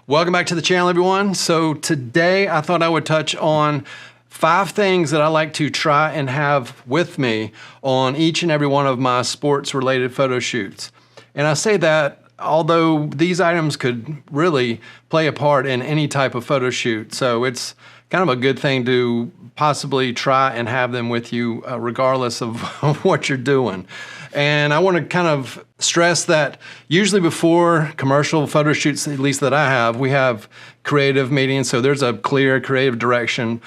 Welcome back to the channel, everyone. So today I thought I would touch on 5 things that I like to try and have with me on each and every one of my sports related photo shoots. And I say that although these items could really play a part in any type of photo shoot. So it's kind of a good thing to possibly try and have them with you regardless of what you're doing. And I want to kind of stress that usually before commercial photo shoots, at least that I have, we have creative meetings. So there's a clear creative direction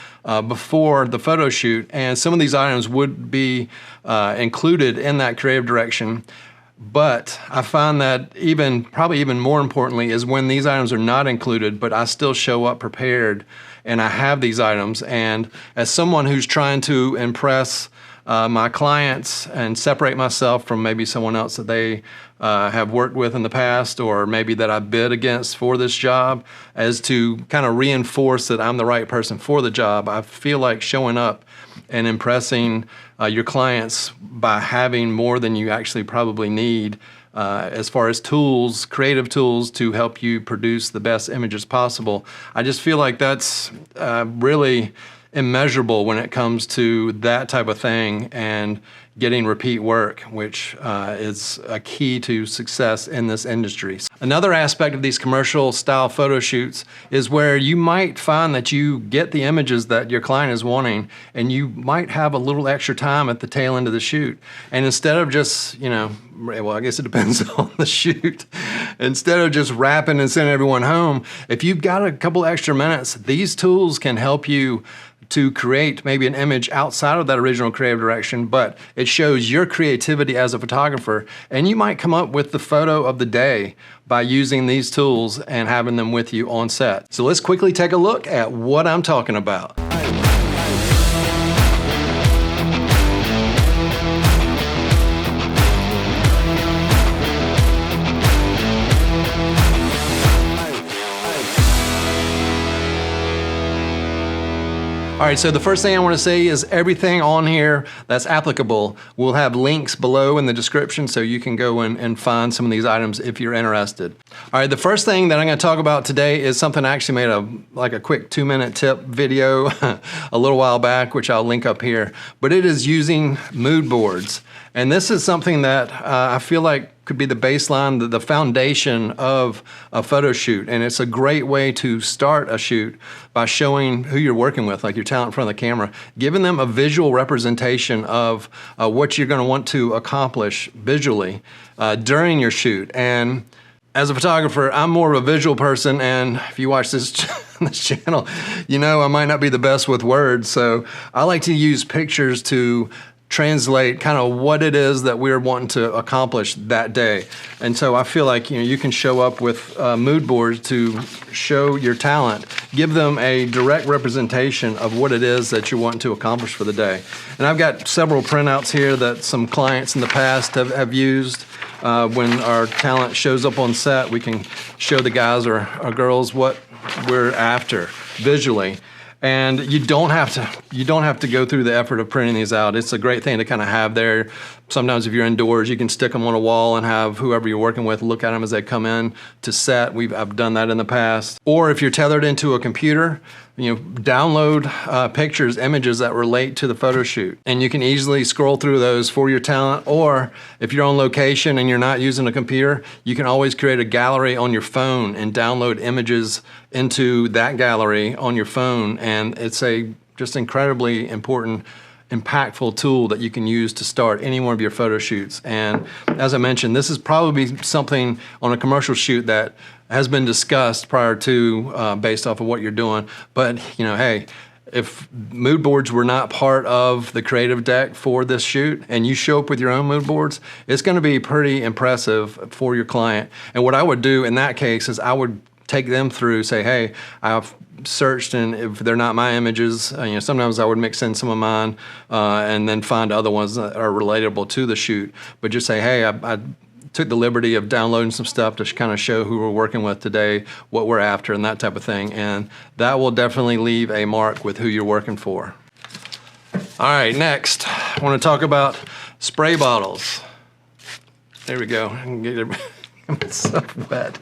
before the photo shoot. And some of these items would be included in that creative direction. But I find that probably even more importantly is when these items are not included, but I still show up prepared and I have these items. And as someone who's trying to impress my clients and separate myself from maybe someone else that they have worked with in the past, or maybe that I bid against for this job, as to kind of reinforce that I'm the right person for the job. I feel like showing up and impressing your clients by having more than you actually probably need as far as tools, creative tools to help you produce the best images possible. I just feel like that's really immeasurable when it comes to that type of thing and getting repeat work, which is a key to success in this industry. Another aspect of these commercial style photo shoots is where you might find that you get the images that your client is wanting and you might have a little extra time at the tail end of the shoot. And instead of just, well, I guess it depends on the shoot. Instead of just wrapping and sending everyone home, if you've got a couple extra minutes, these tools can help you to create maybe an image outside of that original creative direction, but it shows your creativity as a photographer, and you might come up with the photo of the day by using these tools and having them with you on set. So let's quickly take a look at what I'm talking about. All right, so the first thing I want to say is everything on here that's applicable, we'll have links below in the description so you can go and find some of these items if you're interested. All right, the first thing that I'm going to talk about today is something I actually made a quick 2-minute tip video a little while back, which I'll link up here, but it is using mood boards. And this is something that I feel like could be the baseline, the foundation of a photo shoot. And it's a great way to start a shoot by showing who you're working with, like your talent in front of the camera, giving them a visual representation of what you're going to want to accomplish visually during your shoot. And as a photographer, I'm more of a visual person, and if you watch this channel, you know I might not be the best with words, so I like to use pictures to translate kind of what it is that we're wanting to accomplish that day. And so I feel like you can show up with mood boards to show your talent, give them a direct representation of what it is that you're wanting to accomplish for the day. And I've got several printouts here that some clients in the past have used. When our talent shows up on set, we can show the guys or girls what we're after visually. And you don't have to go through the effort of printing these out. It's a great thing to kind of have there. Sometimes if you're indoors, you can stick them on a wall and have whoever you're working with look at them as they come in to set. I've done that in the past. Or if you're tethered into a computer, download pictures, images that relate to the photo shoot. And you can easily scroll through those for your talent. Or if you're on location and you're not using a computer, you can always create a gallery on your phone and download images into that gallery on your phone. And it's a just incredibly important, impactful tool that you can use to start any one of your photo shoots. And as I mentioned, this is probably something on a commercial shoot that has been discussed prior to based off of what you're doing. But hey, if mood boards were not part of the creative deck for this shoot and you show up with your own mood boards, it's going to be pretty impressive for your client. And what I would do in that case is I would take them through, say, hey, I've searched, and if they're not my images, sometimes I would mix in some of mine and then find other ones that are relatable to the shoot. But just say, hey, I took the liberty of downloading some stuff to kind of show who we're working with today, what we're after, and that type of thing. And that will definitely leave a mark with who you're working for. All right, next, I want to talk about spray bottles. There we go. I can get it. It's so wet.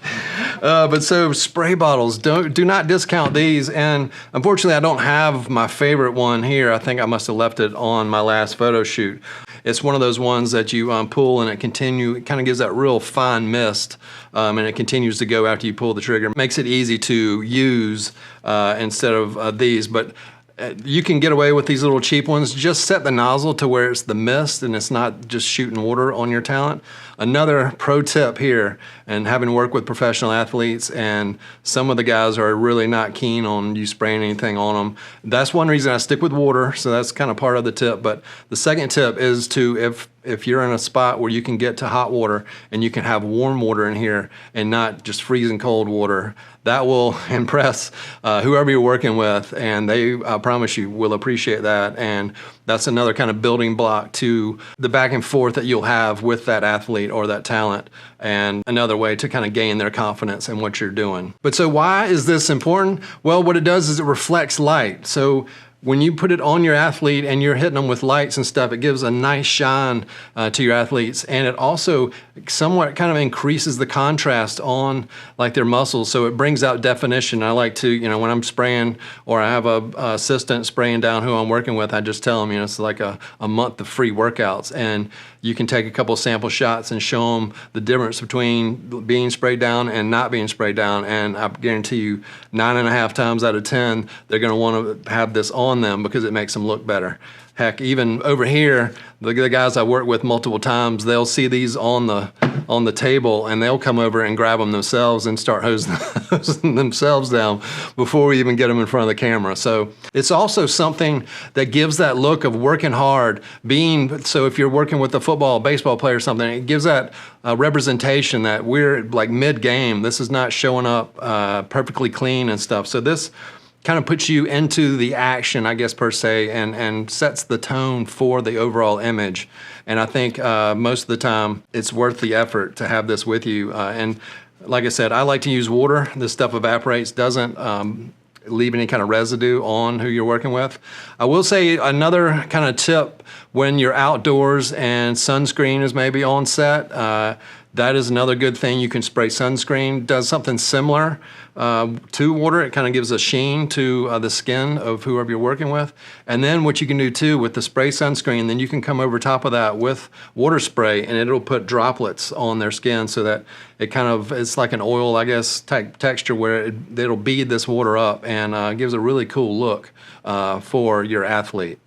But so spray bottles, do not discount these. And unfortunately, I don't have my favorite one here. I think I must have left it on my last photo shoot. It's one of those ones that you pull and it kind of gives that real fine mist, and it continues to go after you pull the trigger. Makes it easy to use instead of these. But you can get away with these little cheap ones. Just set the nozzle to where it's the mist and it's not just shooting water on your talent. Another pro tip here, and having worked with professional athletes, and some of the guys are really not keen on you spraying anything on them. That's one reason I stick with water, so that's kind of part of the tip. But the second tip is to, if you're in a spot where you can get to hot water and you can have warm water in here and not just freezing cold water, that will impress whoever you're working with, and they, I promise you, will appreciate that. And that's another kind of building block to the back and forth that you'll have with that athlete or that talent, and another way to kind of gain their confidence in what you're doing. But so why is this important? Well, what it does is it reflects light. So when you put it on your athlete and you're hitting them with lights and stuff, it gives a nice shine to your athletes, and it also somewhat kind of increases the contrast on like their muscles, so it brings out definition. I like to, when I'm spraying, or I have a assistant spraying down who I'm working with, I just tell them, it's like a month of free workouts, and you can take a couple sample shots and show them the difference between being sprayed down and not being sprayed down, and I guarantee you 9.5 times out of 10 they're going to want to have this on them because it makes them look better. Heck, even over here, the guys I work with multiple times, they'll see these on the table and they'll come over and grab them themselves and start hosing themselves down before we even get them in front of the camera. So it's also something that gives that look of working hard, so if you're working with a football, baseball player or something, it gives that representation that we're like mid-game. This is not showing up perfectly clean and stuff. So this kind of puts you into the action, I guess, per se, and sets the tone for the overall image. And I think most of the time it's worth the effort to have this with you. And like I said, I like to use water. This stuff evaporates, doesn't leave any kind of residue on who you're working with. I will say another kind of tip when you're outdoors and sunscreen is maybe on set, that is another good thing. You can spray sunscreen, does something similar to water. It kind of gives a sheen to the skin of whoever you're working with. And then what you can do too with the spray sunscreen, then you can come over top of that with water spray, and it'll put droplets on their skin so that it kind of, it's like an oil, I guess, type texture where it'll bead this water up, and gives a really cool look for your athlete.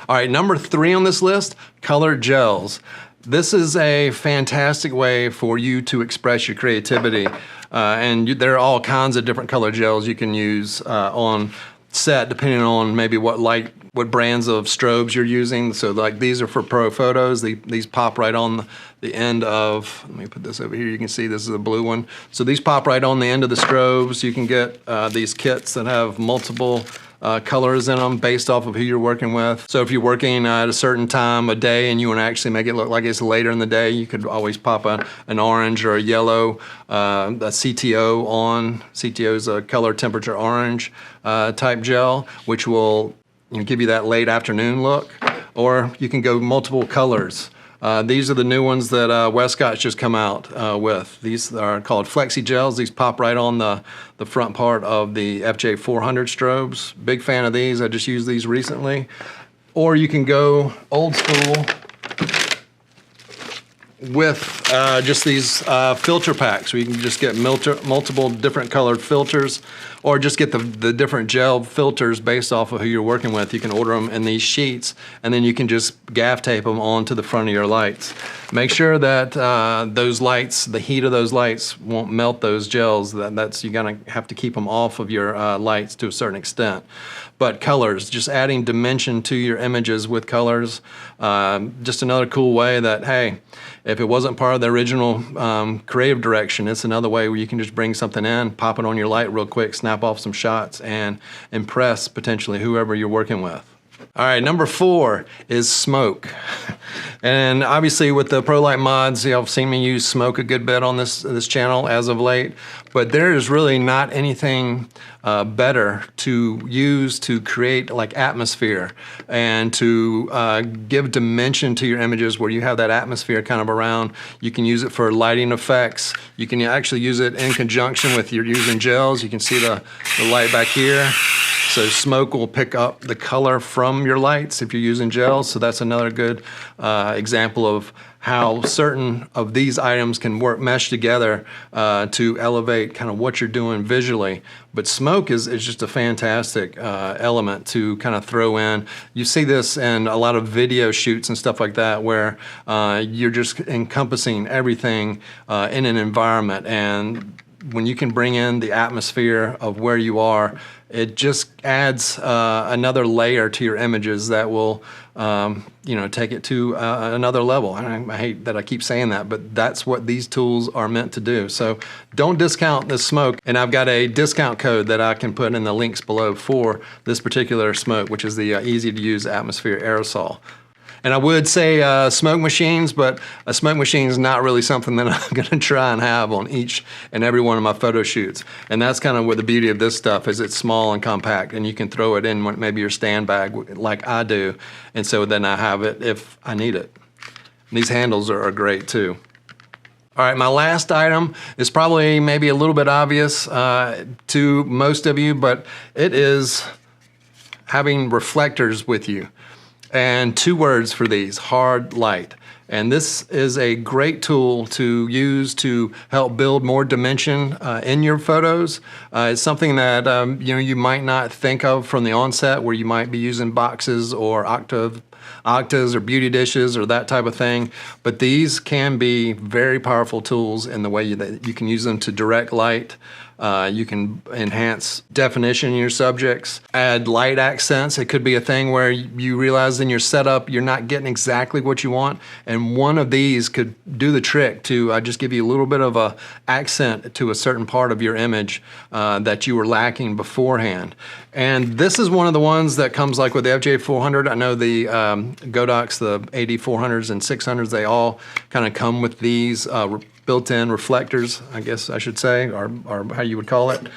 All right, number 3 on this list, colored gels. This is a fantastic way for you to express your creativity, and there are all kinds of different color gels you can use on set, depending on maybe what brands of strobes you're using. So like these are for pro photos. These pop right on the end of, let me put this over here, you can see this is a blue one. So these pop right on the end of the strobes. You can get these kits that have multiple colors in them based off of who you're working with. So if you're working at a certain time of day and you want to actually make it look like it's later in the day, you could always pop an orange or a yellow, a CTO on. CTO is a color temperature orange type gel, which will give you that late afternoon look. Or you can go multiple colors. These are the new ones that Westcott's just come out with. These are called Flexi Gels. These pop right on the front part of the FJ400 strobes. Big fan of these. I just used these recently. Or you can go old school with just these filter packs, where you can just get multiple different colored filters, or just get the different gel filters based off of who you're working with. You can order them in these sheets, and then you can just gaff tape them onto the front of your lights. Make sure that those lights, the heat of those lights won't melt those gels. You're gonna have to keep them off of your lights to a certain extent. But colors, just adding dimension to your images with colors, just another cool way that, hey, if it wasn't part of the original creative direction, it's another way where you can just bring something in, pop it on your light real quick, snap off some shots, and impress potentially whoever you're working with. All right, number 4 is smoke. And obviously with the ProLight mods, you've seen me use smoke a good bit on this channel as of late, but there is really not anything better to use to create like atmosphere and to give dimension to your images where you have that atmosphere kind of around. You can use it for lighting effects. You can actually use it in conjunction with your using gels. You can see the light back here. So smoke will pick up the color from your lights if you're using gels. So that's another good example of how certain of these items can mesh together to elevate kind of what you're doing visually. But smoke is just a fantastic element to kind of throw in. You see this in a lot of video shoots and stuff like that where you're just encompassing everything in an environment. And when you can bring in the atmosphere of where you are, it just adds another layer to your images that will, take it to another level. And I hate that I keep saying that, but that's what these tools are meant to do. So don't discount this smoke. And I've got a discount code that I can put in the links below for this particular smoke, which is the easy to use atmosphere aerosol. And I would say smoke machines, but a smoke machine is not really something that I'm going to try and have on each and every one of my photo shoots. And that's kind of what the beauty of this stuff is. It's small and compact, and you can throw it in maybe your stand bag like I do. And so then I have it if I need it. And these handles are great too. All right, my last item is probably maybe a little bit obvious to most of you, but it is having reflectors with you. And 2 words for these: hard light. And this is a great tool to use to help build more dimension in your photos. It's something that you might not think of from the onset, where you might be using boxes or octas or beauty dishes or that type of thing. But these can be very powerful tools in the way that you can use them to direct light. You can enhance definition in your subjects, add light accents. It could be a thing where you realize in your setup you're not getting exactly what you want, and one of these could do the trick to just give you a little bit of a accent to a certain part of your image that you were lacking beforehand. And this is one of the ones that comes like with the FJ400. I know the Godox, the AD400s and 600s, they all kind of come with these built-in reflectors, I guess I should say, or how you would call it.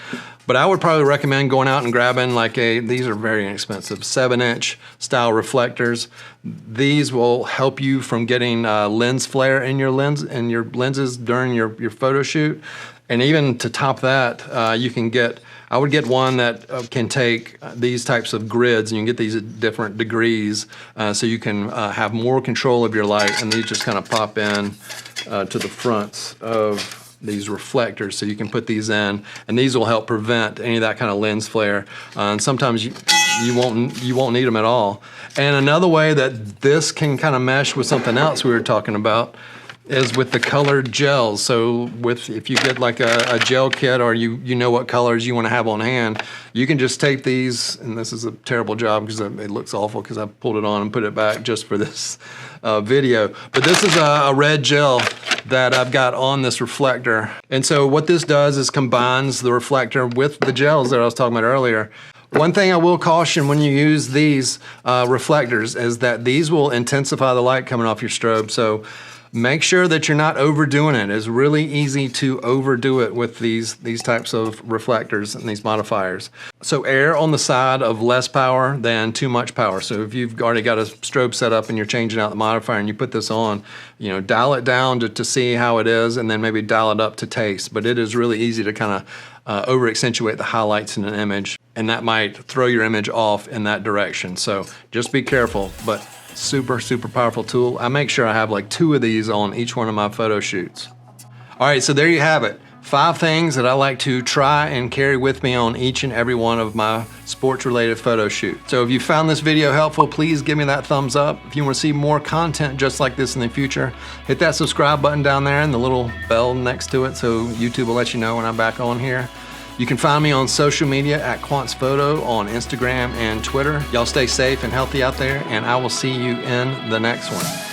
But I would probably recommend going out and grabbing like these are very inexpensive, 7-inch style reflectors. These will help you from getting lens flare in your lenses during your photo shoot. And even to top that, I would get one that can take these types of grids, and you can get these at different degrees, so you can have more control of your light. And these just kind of pop in to the fronts of these reflectors, so you can put these in, and these will help prevent any of that kind of lens flare. And sometimes you won't need them at all. And another way that this can kind of mesh with something else we were talking about is with the colored gels. So if you get like a gel kit, or you know what colors you want to have on hand, you can just take these, and this is a terrible job because it looks awful because I pulled it on and put it back just for this video. But this is a red gel that I've got on this reflector. And so what this does is combines the reflector with the gels that I was talking about earlier. One thing I will caution when you use these reflectors is that these will intensify the light coming off your strobe. So make sure that you're not overdoing it. It's really easy to overdo it with these types of reflectors and these modifiers. So err on the side of less power than too much power. So if you've already got a strobe set up and you're changing out the modifier and you put this on, dial it down to see how it is, and then maybe dial it up to taste. But it is really easy to kind of over accentuate the highlights in an image, and that might throw your image off in that direction. So just be careful. But super powerful tool. I make sure I have like 2 of these on each one of my photo shoots. All right, so there you have it. 5 things that I like to try and carry with me on each and every one of my sports related photo shoots. So if you found this video helpful, please give me that thumbs up. If you want to see more content just like this in the future, hit that subscribe button down there and the little bell next to it so YouTube will let you know when I'm back on here. You can find me on social media at quantzphoto on Instagram and Twitter. Y'all stay safe and healthy out there, and I will see you in the next one.